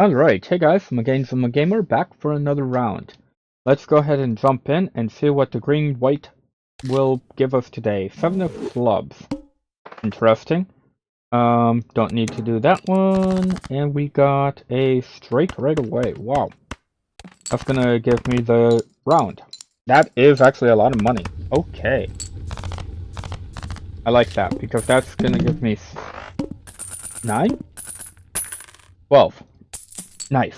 Alright, hey guys, I'm a gamer back for another round. Let's go ahead and jump in and see what the green-white will give us today. 7 of clubs. Interesting. Don't need to do that one. And we got a straight right away. Wow. That's gonna give me the round. That is actually a lot of money. Okay. I like that, because that's gonna give me 9? 12. Nice.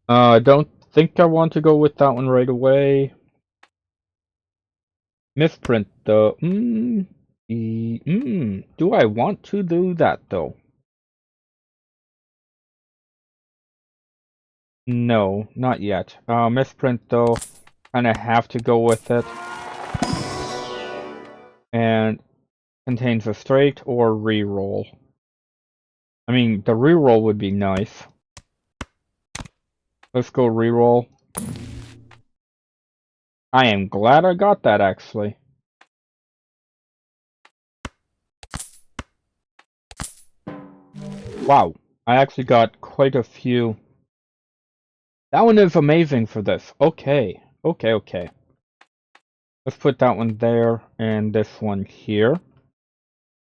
I don't think I want to go with that one right away. Misprint though. Do I want to do that though? No, not yet. Misprint though. Kinda have to go with it. And contains a straight or reroll. I mean, the reroll would be nice. Let's go reroll. I am glad I got that actually. Wow, I actually got quite a few. That one is amazing for this. Okay. Let's put that one there and this one here.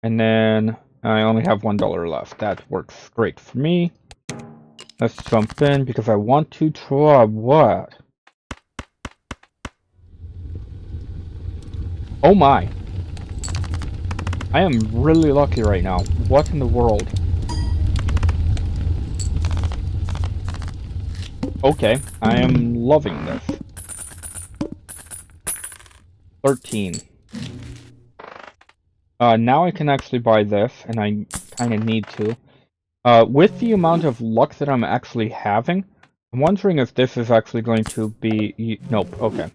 And then I only have $1 left. That works great for me. Let's jump in because I want to try what? Oh my. I am really lucky right now. What in the world? Okay, I am loving this. 13. Now I can actually buy this, and I kind of need to. With the amount of luck that I'm actually having, I'm wondering if this is actually going to be... Nope, okay.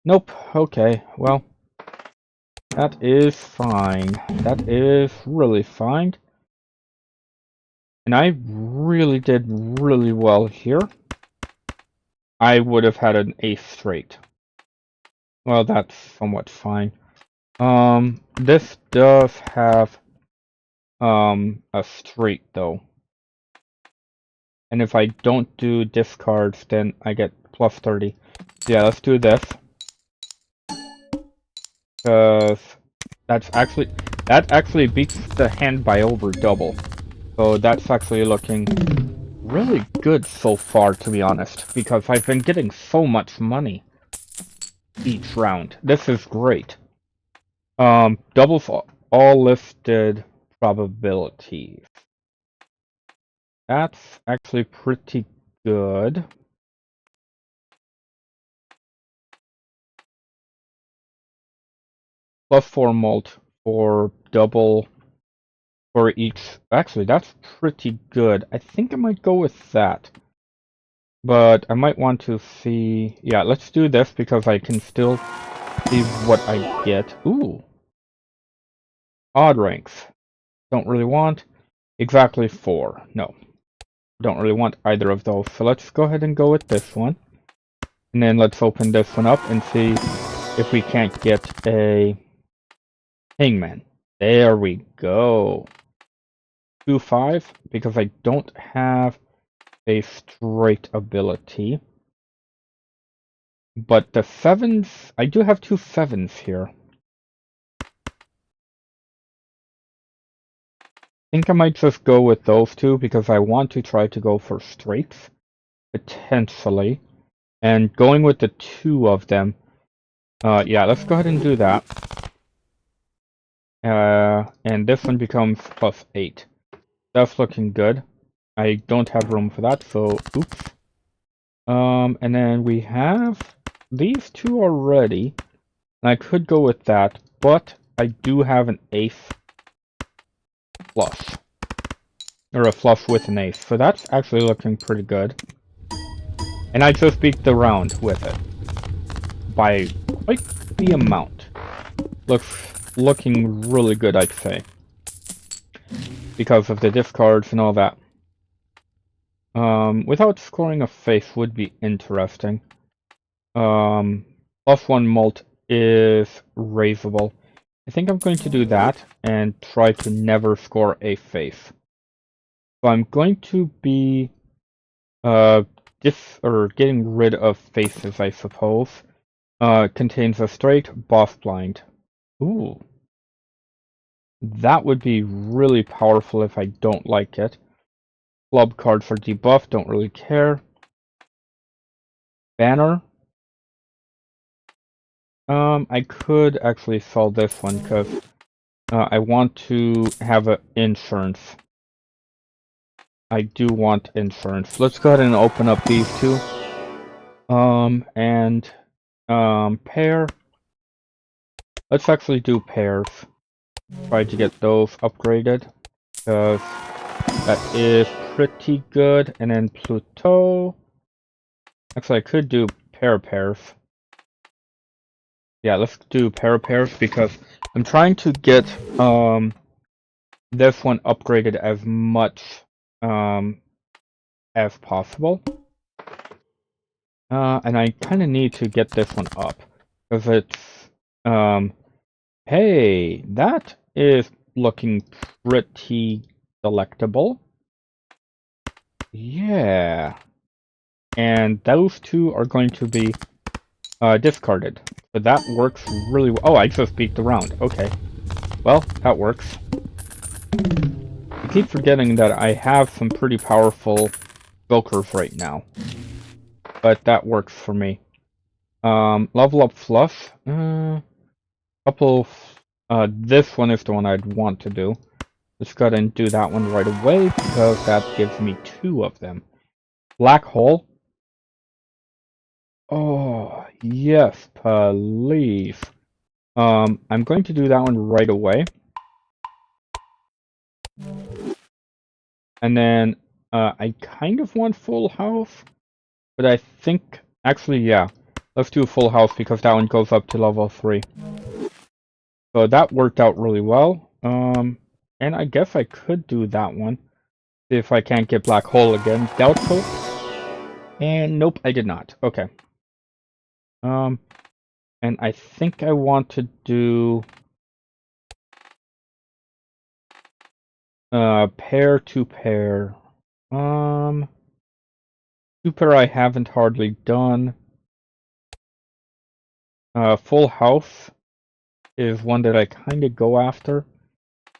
Nope, okay, well... That is fine. That is really fine. And I really did really well here. I would have had an ace straight. Well, that's somewhat fine. This does have a straight though. And if I don't do discards, then I get plus 30. Yeah, let's do this. Because that actually beats the hand by over double. So that's actually looking really good so far, to be honest, because I've been getting so much money each round. This is great. Doubles all listed probabilities. That's actually pretty good. +4 mult for double for each. Actually, that's pretty good. I think I might go with that. But I might want to see... Yeah, let's do this because I can still see what I get. Ooh. Odd ranks. Don't really want. Exactly 4. No. Don't really want either of those. So let's go ahead and go with this one. And then let's open this one up and see if we can't get a hangman. There we go. 2-5 because I don't have a straight ability. But the 7s, I do have 2 7s here. I think I might just go with those two because I want to try to go for straights, potentially. And going with the 2 of them, yeah, let's go ahead and do that. And this one becomes +8. That's looking good. I don't have room for that, so oops. And then we have these 2 already. And I could go with that, but I do have an ace flush. Or a flush with an ace, so that's actually looking pretty good. And I just beat the round with it. By quite the amount. Looking really good, I'd say. Because of the discards and all that. Without scoring a face would be interesting. +1 mult is raisable. I think I'm going to do that and try to never score a face. So I'm going to be getting rid of faces, I suppose. Contains a straight boss blind. Ooh. That would be really powerful if I don't like it. Club card for debuff, don't really care. Banner. I could actually sell this one because I want to have an insurance. I do want insurance. Let's go ahead and open up these two. Pair. Let's actually do pairs. Try to get those upgraded because that is pretty good. And then Pluto. Actually, I could do pairs. Yeah, let's do pairs because I'm trying to get this one upgraded as much as possible. And I kind of need to get this one up because it's hey, that is looking pretty delectable. Yeah. And those two are going to be discarded. So that works really well. Oh, I just beat the round. Okay. Well, that works. I keep forgetting that I have some pretty powerful Jokers right now. But that works for me. Level up Fluff. This one is the one I'd want to do. Let's go ahead and do that one right away because that gives me 2 of them. Black Hole. Oh, yes, please. I'm going to do that one right away. And then, I kind of want Full House, but I think, actually, yeah. Let's do Full House because that one goes up to level 3. So that worked out really well. And I guess I could do that one. See if I can't get Black Hole again. Doubtful. And nope, I did not. Okay. And I think I want to do pair to pair. 2 pair I haven't hardly done. Full House is one that I kind of go after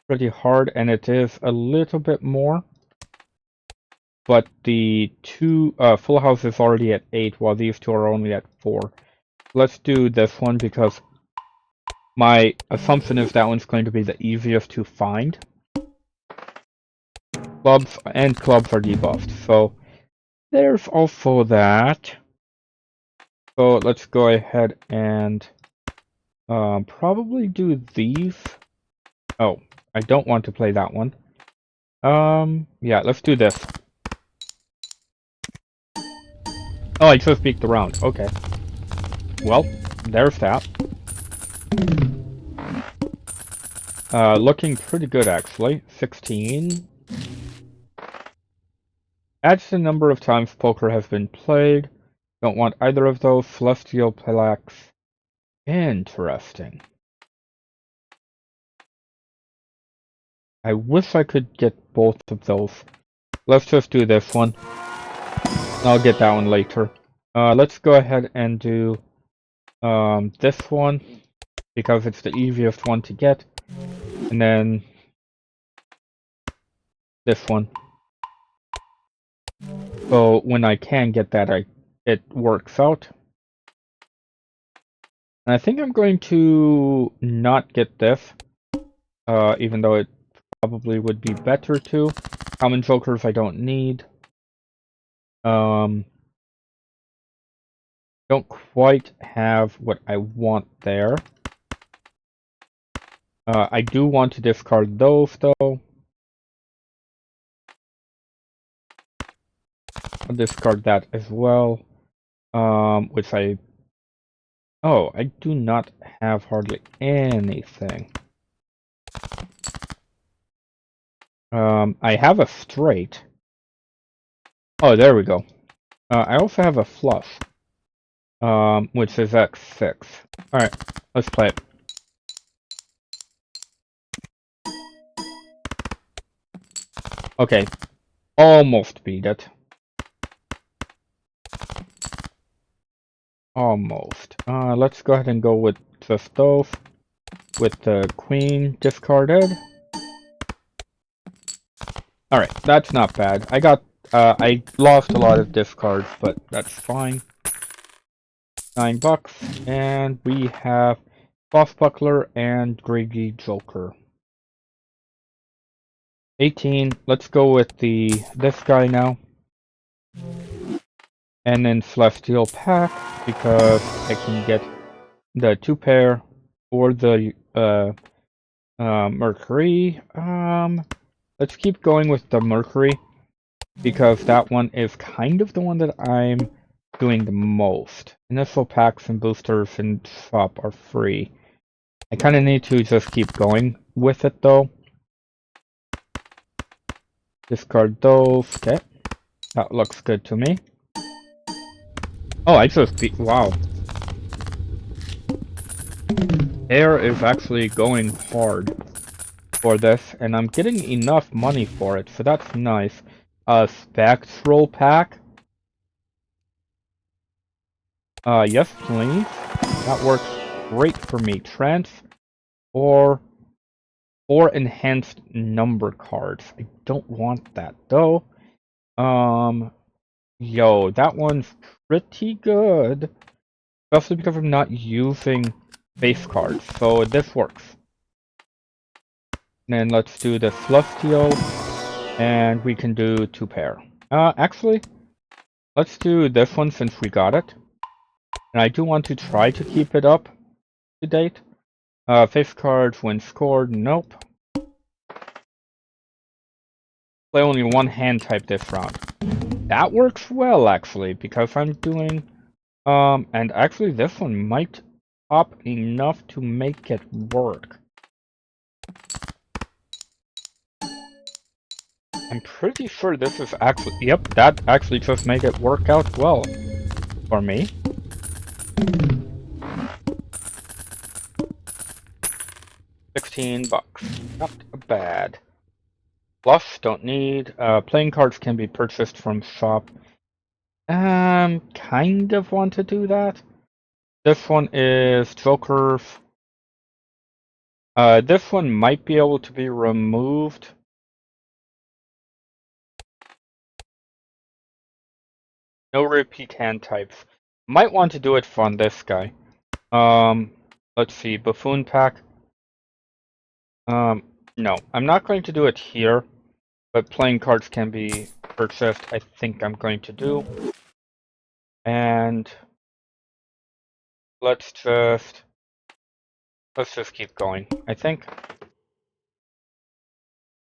pretty hard, and it is a little bit more. But the Full House is already at 8, while these two are only at 4. Let's do this one because my assumption is that one's going to be the easiest to find. Clubs are debuffed, so there's also that. So let's go ahead and probably do these. Oh, I don't want to play that one. Yeah, let's do this. Oh, I just beat the round. Okay. Well, there's that. Looking pretty good, actually. 16. Adds the number of times poker has been played. Don't want either of those. Celestial Plex. Interesting. I wish I could get both of those. Let's just do this one. I'll get that one later. Let's go ahead and do this one because it's the easiest one to get. And then this one. So when I can get that, it works out. And I think I'm going to not get this, even though it probably would be better to. Common Jokers I don't need. Don't quite have what I want there. I do want to discard those, though. I'll discard that as well. Which Oh, I do not have hardly anything. I have a straight. Oh, there we go. I also have a flush. Which is X6. Alright, let's play it. Okay, Almost beat it. Almost. Let's go ahead and go with the stove. With the queen discarded. Alright, that's not bad. I lost a lot of discards, but that's fine. $9, and we have Buckler and Greedy Joker. 18, let's go with this guy now. And then Celestial Pack, because I can get the 2-pair or the Mercury. Let's keep going with the Mercury, because that one is kind of the one that I'm doing the most. Initial packs and boosters in shop are free. I kind of need to just keep going with it though. Discard those. Okay. That looks good to me. Oh, I just beat. Wow. Air is actually going hard for this, and I'm getting enough money for it, so that's nice. Spectral pack. Yes, please. That works great for me. Or enhanced number cards. I don't want that though. Yo, that one's pretty good. Especially because I'm not using base cards, so this works. And then let's do the Celestial, and we can do 2-pair. Actually, let's do this one since we got it. And I do want to try to keep it up to date. Face cards when scored, nope. Play only one hand type this round. That works well, actually, because I'm doing... and actually this one might pop enough to make it work. I'm pretty sure this is actually... Yep, that actually just made it work out well for me. $16. Not bad. Bluff, don't need. Playing cards can be purchased from shop. Kind of want to do that. This one is Joker's. This one might be able to be removed. No repeat hand types. Might want to do it on this guy. Let's see, Buffoon pack. No, I'm not going to do it here, but playing cards can be purchased. I think I'm going to do. And let's just keep going, I think.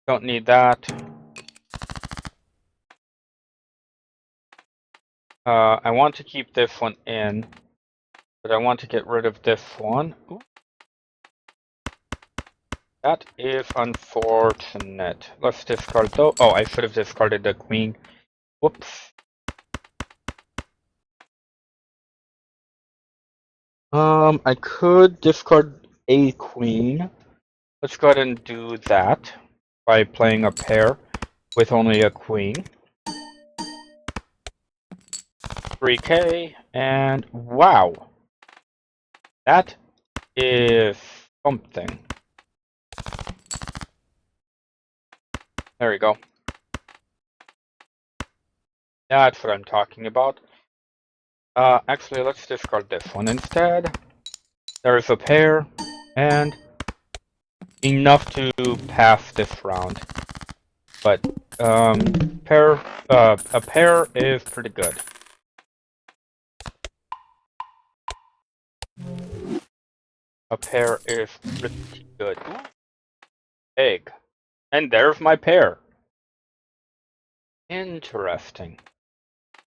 Don't need that. I want to keep this one in, but I want to get rid of this one. Ooh. That is unfortunate. Let's discard though. Oh, I should have discarded the queen. Whoops. I could discard a queen. Let's go ahead and do that by playing a pair with only a queen. 3K, and wow. That is something. There we go. That's what I'm talking about. Actually, let's discard this one instead. There's a pair, and enough to pass this round. But, a pair is pretty good. A pair is pretty good. Ooh. Egg. And there's my pair. Interesting.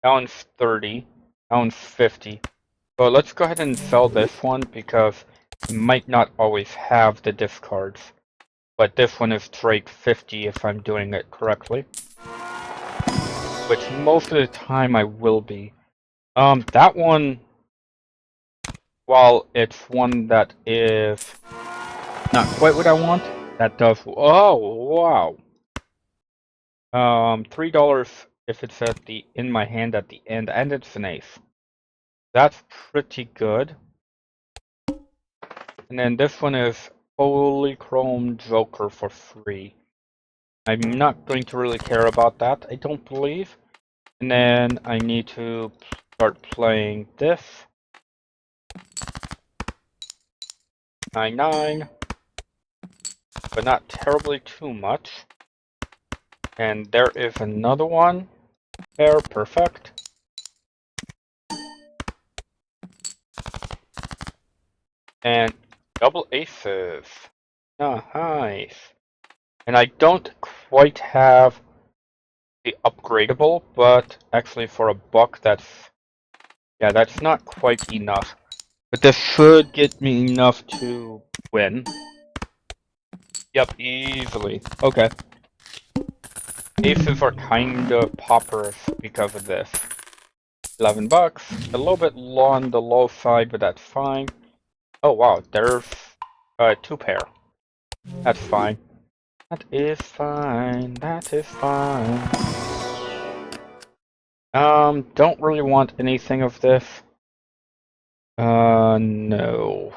That one's 30. That one's 50. So let's go ahead and sell this one because I might not always have the discards. But this one is straight 50 if I'm doing it correctly. Which most of the time I will be. That one, while it's one that is not quite what I want, that does... Oh, wow. $3 if it's in my hand at the end, and it's an ace. That's pretty good. And then this one is Polychrome Joker for free. I'm not going to really care about that, I don't believe. And then I need to start playing this. 9-9, but not terribly too much. And there is another one. There, perfect. And double aces. Nice. And I don't quite have the upgradable, but actually for a buck, that's not quite enough. But this should get me enough to win. Yep, easily. Okay. Aces are kind of poppers because of this. 11 bucks. A little bit low on the low side, but that's fine. Oh wow, there's 2 pair. That's fine. That is fine. That is fine. Don't really want anything of this. No.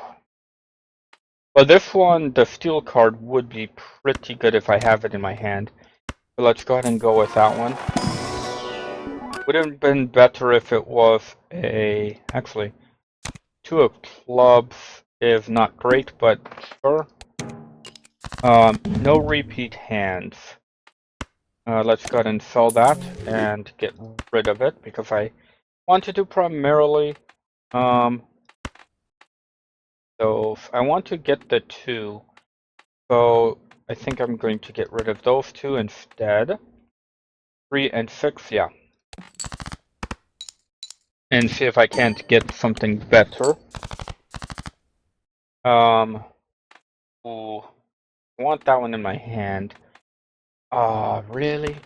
But this one, the steel card, would be pretty good if I have it in my hand. So let's go ahead and go with that one. Would have been better if it was a... Actually, 2 of clubs is not great, but sure. No repeat hands. Let's go ahead and sell that and get rid of it, because I want to do primarily... So I want to get the 2. So I think I'm going to get rid of those 2 instead. 3 and 6, yeah. And see if I can't get something better. Ooh, I want that one in my hand. Really?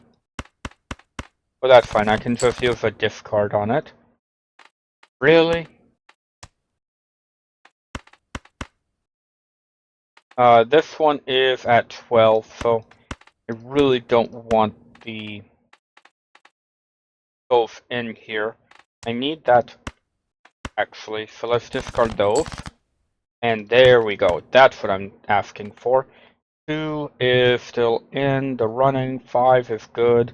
Well, that's fine. I can just use a discard on it. Really? This one is at 12, so I really don't want those in here. I need that, actually, so let's discard those. And there we go. That's what I'm asking for. 2 is still in the running. 5 is good.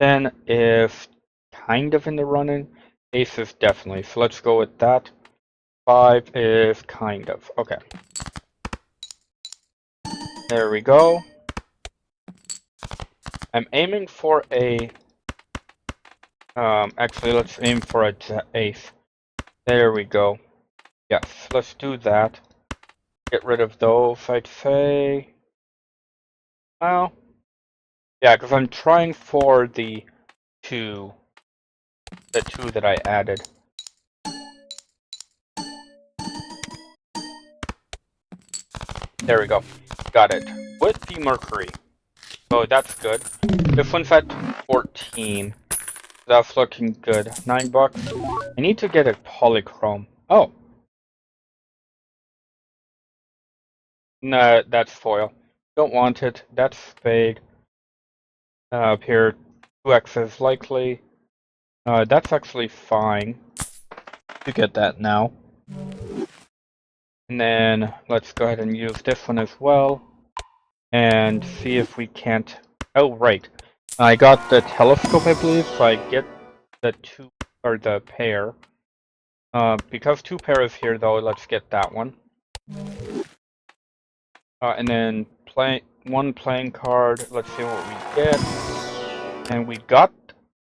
10 is kind of in the running. Ace is definitely. So let's go with that. 5 is kind of. Okay. There we go. I'm aiming for a... actually, let's aim for a ace. There we go. Yes, let's do that. Get rid of those, I'd say. Well, yeah, because I'm trying for the 2 that I added. There we go. Got it. With the Mercury. Oh, that's good. This one's at 14. That's looking good. 9 bucks. I need to get a polychrome. Oh. No, that's foil. Don't want it. That's spade. Up here, 2x is likely. That's actually fine to get that now. And then let's go ahead and use this one as well. And see if we can't... Oh, right. I got the telescope, I believe, so I get the 2, or the pair. Because 2 pair is here, though, let's get that one. And then one playing card. Let's see what we get. And we got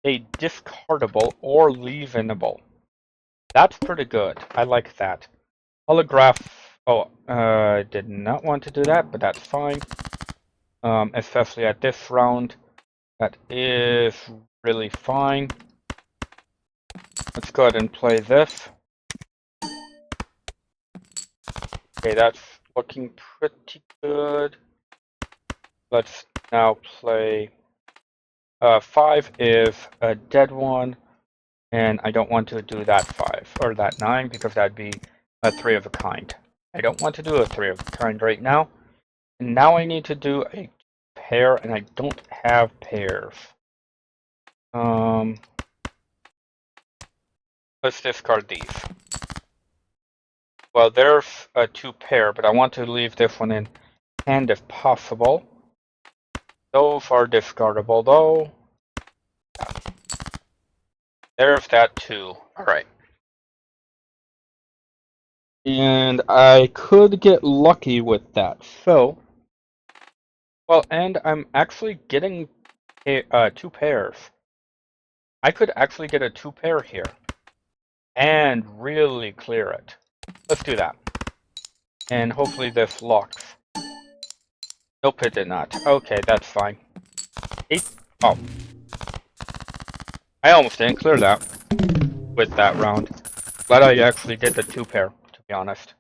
a discardable or leave-inable. That's pretty good. I like that. Holograph. Oh, did not want to do that, but that's fine. Especially at this round. That is really fine. Let's go ahead and play this. Okay, that's looking pretty good. Let's now play 5 is a dead one, and I don't want to do that 5 or that 9 because that'd be a 3 of a kind. I don't want to do a 3 of a kind right now. And now I need to do a pair, and I don't have pairs. Let's discard these. Well, there's a 2 pair, but I want to leave this one in hand if possible. Those are discardable, though. There's that 2. Alright. And I could get lucky with that. So, well, and I'm actually getting 2 pairs. I could actually get a 2 pair here. And really clear it. Let's do that. And hopefully this locks. Nope, it did not. Okay, that's fine. 8. Oh. I almost didn't clear that with that round. Glad I actually did the 2 pair, to be honest.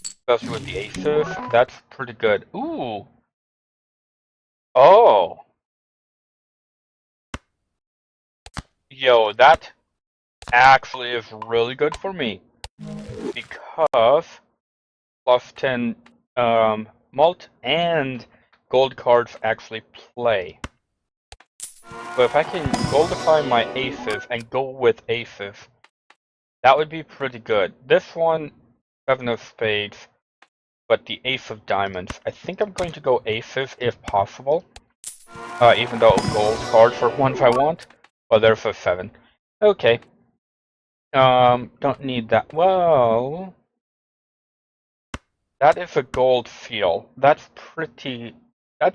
Especially with the aces. That's pretty good. Ooh. Oh. Yo, that actually is really good for me. Because plus 10 mult and gold cards actually play. But if I can goldify my aces and go with aces, that would be pretty good. This one, 7 of spades, but the ace of diamonds. I think I'm going to go aces if possible. Even though gold cards are ones I want. Well, there's a 7. Okay. Don't need that. Well, that is a gold seal. That's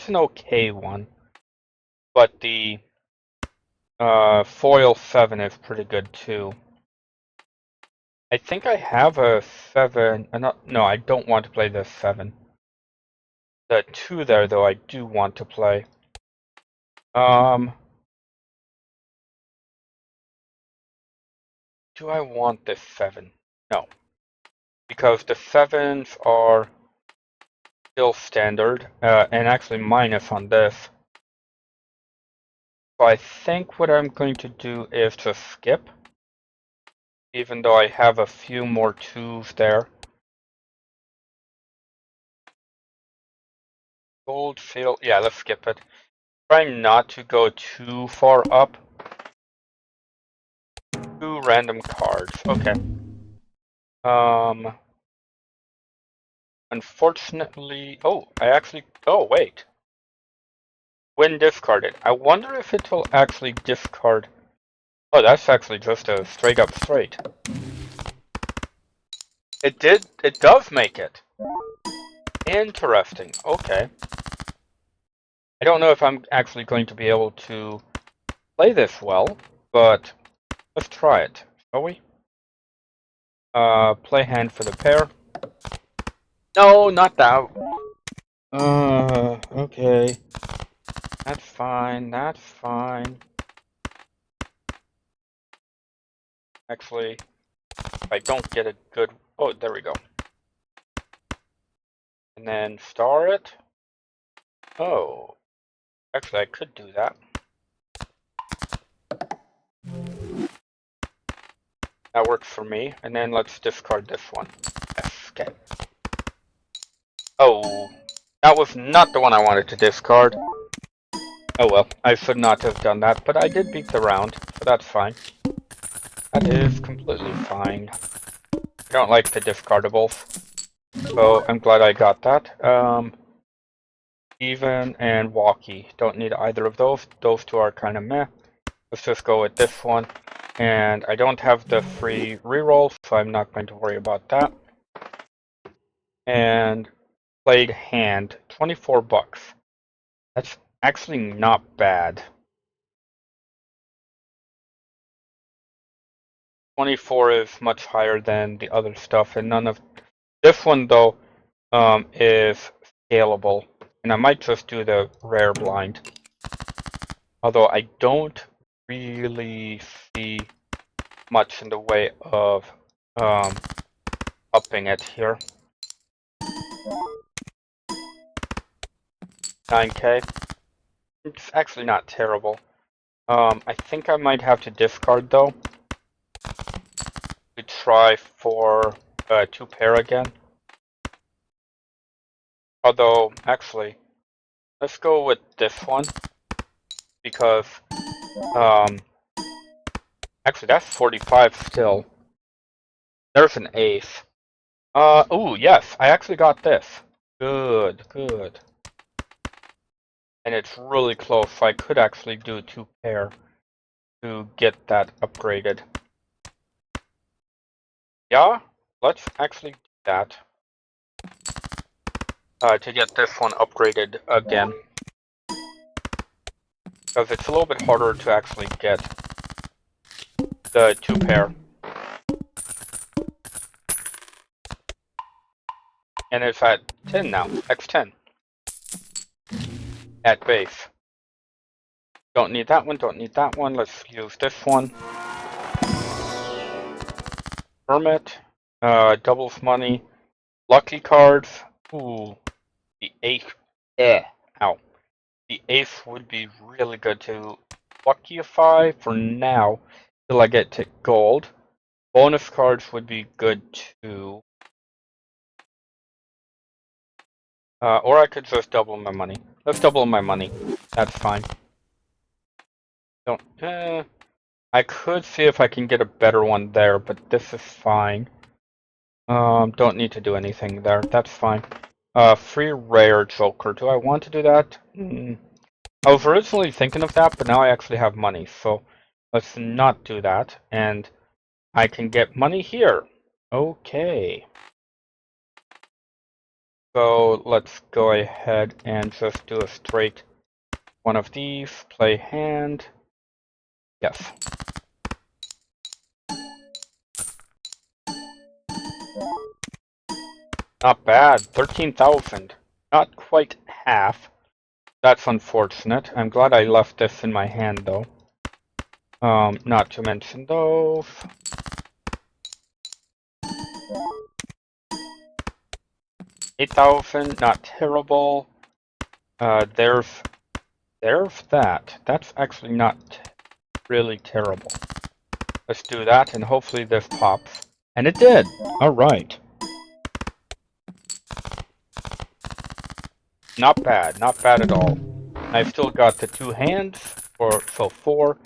an okay one. But the foil 7 is pretty good too. I think I have a 7. No, I don't want to play the 7. The 2 there, though, I do want to play. Do I want this 7? No. Because the 7s are still standard, and actually minus on this. So I think what I'm going to do is to skip. Even though I have a few more 2s there. Gold, seal, yeah, let's skip it. Try not to go too far up. 2 random cards, okay. Unfortunately, oh, wait. When discarded, I wonder if it will actually discard. Oh, that's actually just a straight up straight. It does make it. Interesting, okay. I don't know if I'm actually going to be able to play this well, but let's try it, shall we? Play hand for the pair. No, not that. Okay. That's fine, that's fine. Actually, if I don't get a good... Oh, there we go. And then star it. Oh. Actually, I could do that. That works for me. And then let's discard this one. Okay. Oh. That was not the one I wanted to discard. Oh well, I should not have done that, but I did beat the round, so that's fine. That is completely fine. I don't like the discardables, so I'm glad I got that. Even and walkie. Don't need either of those. Those 2 are kind of meh. Let's just go with this one. And I don't have the free reroll, so I'm not going to worry about that. And played hand, 24 bucks. That's actually not bad. 24 is much higher than the other stuff, and none of this one though is scalable. And I might just do the rare blind. Although I don't really see much in the way of upping it here. 9k. It's actually not terrible. I think I might have to discard though. To try for 2 pair again. Although, actually, let's go with this one because actually that's 45 still. There's an ace. Oh yes, I actually got this. Good, good. And it's really close, so I could actually do 2 pair to get that upgraded. Yeah, let's actually do that. To get this one upgraded again. Because it's a little bit harder to actually get the 2 pair. And it's at 10 now, x10. At base. Don't need that one, don't need that one, let's use this one. Hermit, doubles money, lucky cards. Ooh, the ace, ow. The ace would be really good to luckify for now, till I get to gold. Bonus cards would be good too. Or I could just double my money. Let's double my money. That's fine. Don't. I could see if I can get a better one there, but this is fine. Don't need to do anything there. That's fine. Free rare Joker. Do I want to do that? I was originally thinking of that, but now I actually have money, so let's not do that. And I can get money here. Okay. So let's go ahead and just do a straight one of these. Play hand. Yes. Not bad. 13,000. Not quite half. That's unfortunate. I'm glad I left this in my hand, though. Not to mention those. $8,000, not terrible. There's that. That's actually not really terrible. Let's do that, and hopefully this pops. And it did! Alright. Not bad, not bad at all. I've still got the 2 hands, so 4,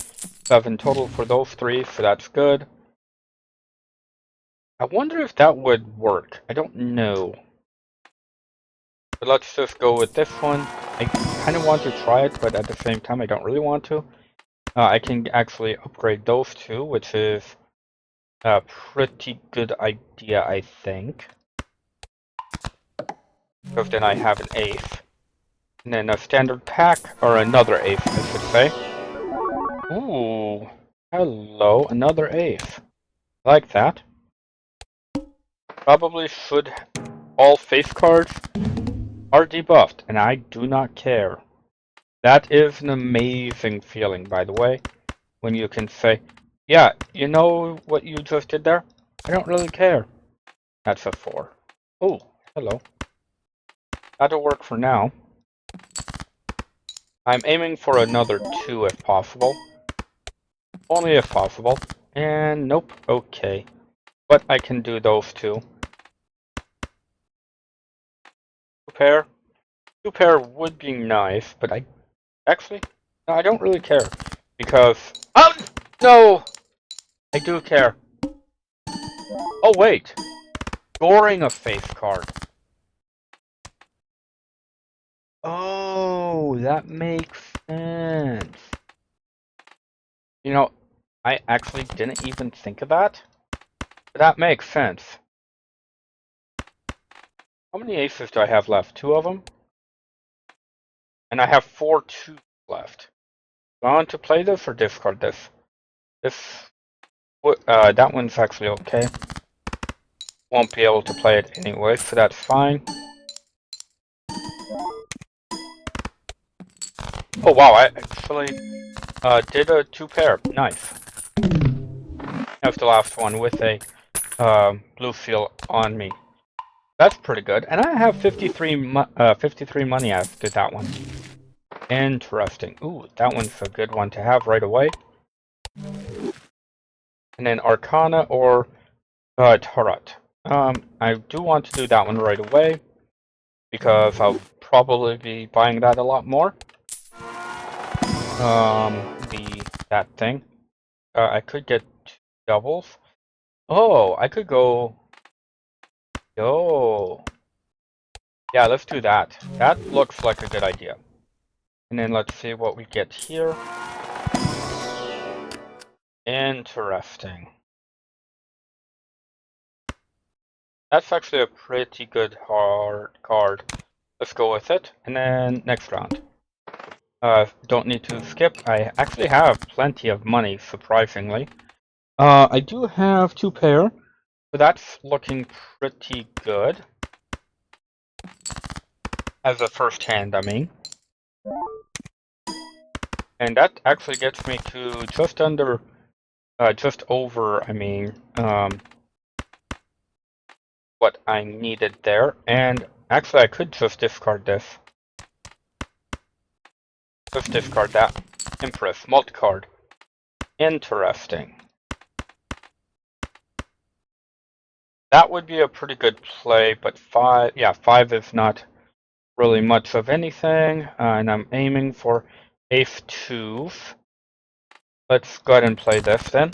7 total for those 3, so that's good. I wonder if that would work. I don't know. But let's just go with this one. I kind of want to try it, but at the same time I don't really want to. I can actually upgrade those 2, which is a pretty good idea, I think. Because then I have an ace. And then a standard pack, or another ace, I should say. Ooh, hello, another ace. I like that. Probably should. All face cards are debuffed, and I do not care. That is an amazing feeling, by the way, when you can say, yeah, you know what you just did there? I don't really care. That's a 4. Oh, hello. That'll work for now. I'm aiming for another 2 if possible. Only if possible. And nope, okay. But I can do those 2. 2 pair. 2 pair would be nice, but I actually, no, I don't really care. Because, oh, no! I do care. Oh, wait. Scoring a face card. Oh, that makes sense. You know, I actually didn't even think of that. But that makes sense. How many aces do I have left? 2 of them? And I have 4 2s left. Do I want to play this or discard this? That one's actually okay. Won't be able to play it anyway, so that's fine. Oh wow, I actually did a 2 pair. Nice. That's the last one with a blue seal on me. That's pretty good. And I have 53 money after that one. Interesting. Ooh, that one's a good one to have right away. And then Arcana or Tarot. I do want to do that one right away, because I'll probably be buying that a lot more. That thing. I could get doubles. Oh, I could go. Oh, yeah, let's do that. That looks like a good idea. And then let's see what we get here. Interesting. That's actually a pretty good hard card. Let's go with it. And then next round. Don't need to skip. I actually have plenty of money, surprisingly. I do have 2 pair, so that's looking pretty good. As a first hand, I mean. And that actually gets me to just under, just over, I mean, what I needed there. And actually, I could just discard this. Just discard that. Empress, multi-card. Interesting. That would be a pretty good play, but 5 is not really much of anything, and I'm aiming for ace 2s. Let's go ahead and play this then.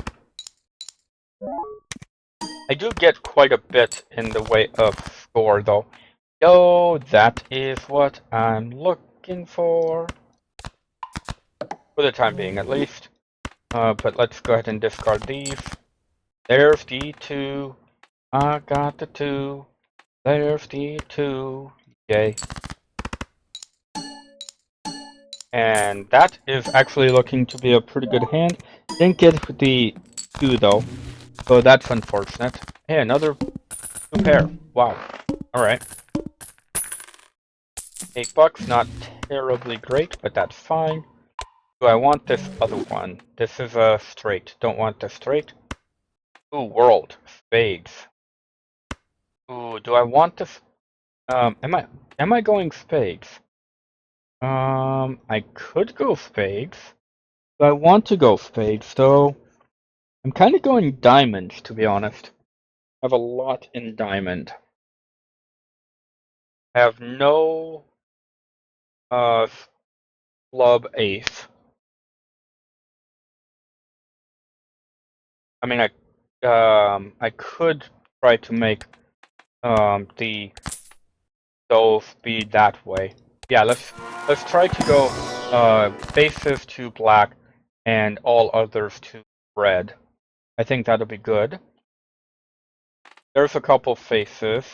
I do get quite a bit in the way of score though. Oh, that is what I'm looking for the time being at least. But let's go ahead and discard these. There's the 2. I got the 2. There's the 2. Yay. And that is actually looking to be a pretty good hand. Didn't get the 2 though, so that's unfortunate. Hey, another 2 pair. Wow. Alright. $8, not terribly great, but that's fine. Do I want this other one? This is a straight. Don't want the straight. Ooh, world. Spades. Ooh, do I want this? Am I going spades? I could go spades. But I want to go spades, though. I'm kind of going diamonds, to be honest. I have a lot in diamond. I have no club ace. I mean, I could try to make those be that way. Yeah, let's try to go faces to black and all others to red. I think that'll be good. There's a couple faces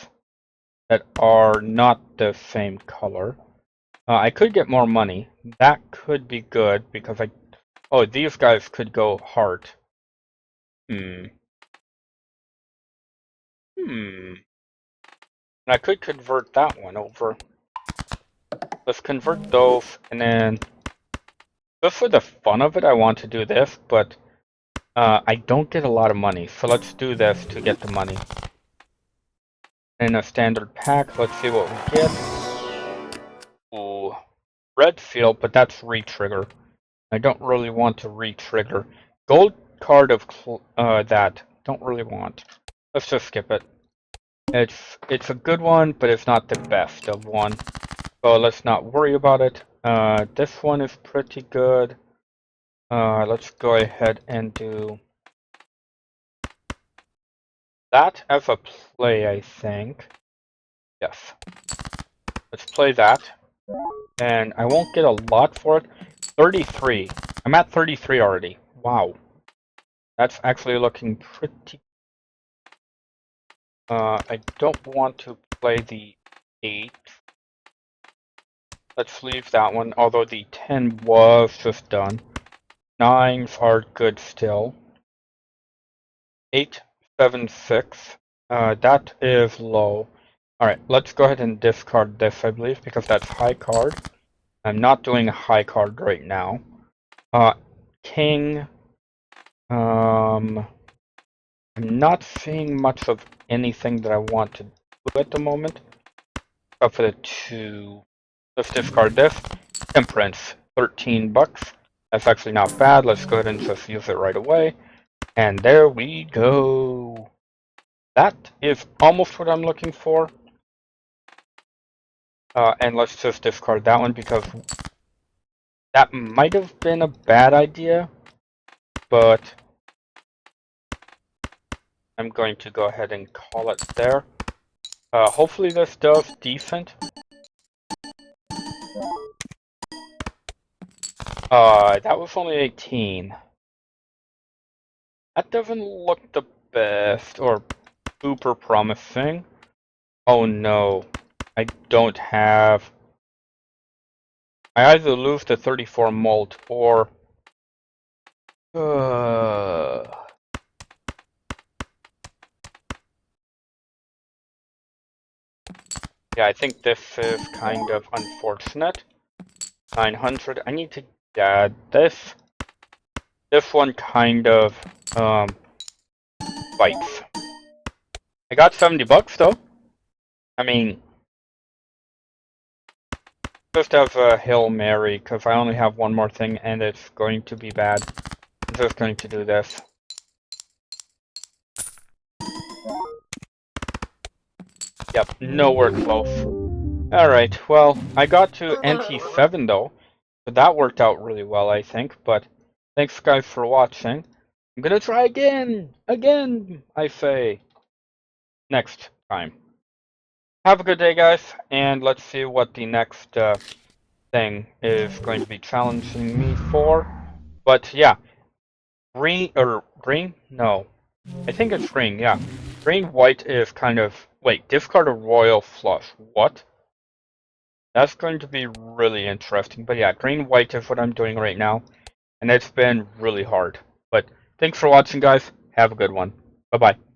that are not the same color. I could get more money. That could be good because oh, these guys could go heart. And I could convert that one over. Let's convert those, and then just for the fun of it, I want to do this, but I don't get a lot of money, so let's do this to get the money. In a standard pack, let's see what we get. Ooh, red field, but that's re-trigger. I don't really want to re-trigger. Gold card of that, don't really want. Let's just skip it. It's a good one, but it's not the best of one. So let's not worry about it. This one is pretty good. Let's go ahead and do that as a play, I think. Yes. Let's play that. And I won't get a lot for it. 33. I'm at 33 already. Wow. That's actually looking pretty... I don't want to play the 8. Let's leave that one, although the 10 was just done. 9s are good still. 8, 7, 6. That is low. Alright, let's go ahead and discard this, I believe, because that's high card. I'm not doing a high card right now. King. I'm not seeing much of anything that I want to do at the moment. Except for the 2. Let's discard this. Temperance, $13. That's actually not bad. Let's go ahead and just use it right away. And there we go. That is almost what I'm looking for. And let's just discard that one because that might have been a bad idea, but I'm going to go ahead and call it there. Hopefully this does decent. That was only 18. That doesn't look the best or super promising. Oh no, I don't have... I either lose the 34 molt or... Yeah, I think this is kind of unfortunate. 900, I need to add this. This one kind of, bites. I got 70 bucks though. I mean, just as a Hail Mary, because I only have one more thing and it's going to be bad. I'm just going to do this. Yep, nowhere close. Alright, well, I got to NT7 though, so that worked out really well, I think, but thanks guys for watching. I'm gonna try again, I say, next time. Have a good day, guys, and let's see what the next thing is going to be challenging me for. But yeah, green? No, I think it's green. Yeah, green-white is kind of discard a royal flush. What? That's going to be really interesting. But yeah, green-white is what I'm doing right now, and it's been really hard. But thanks for watching, guys. Have a good one. Bye bye.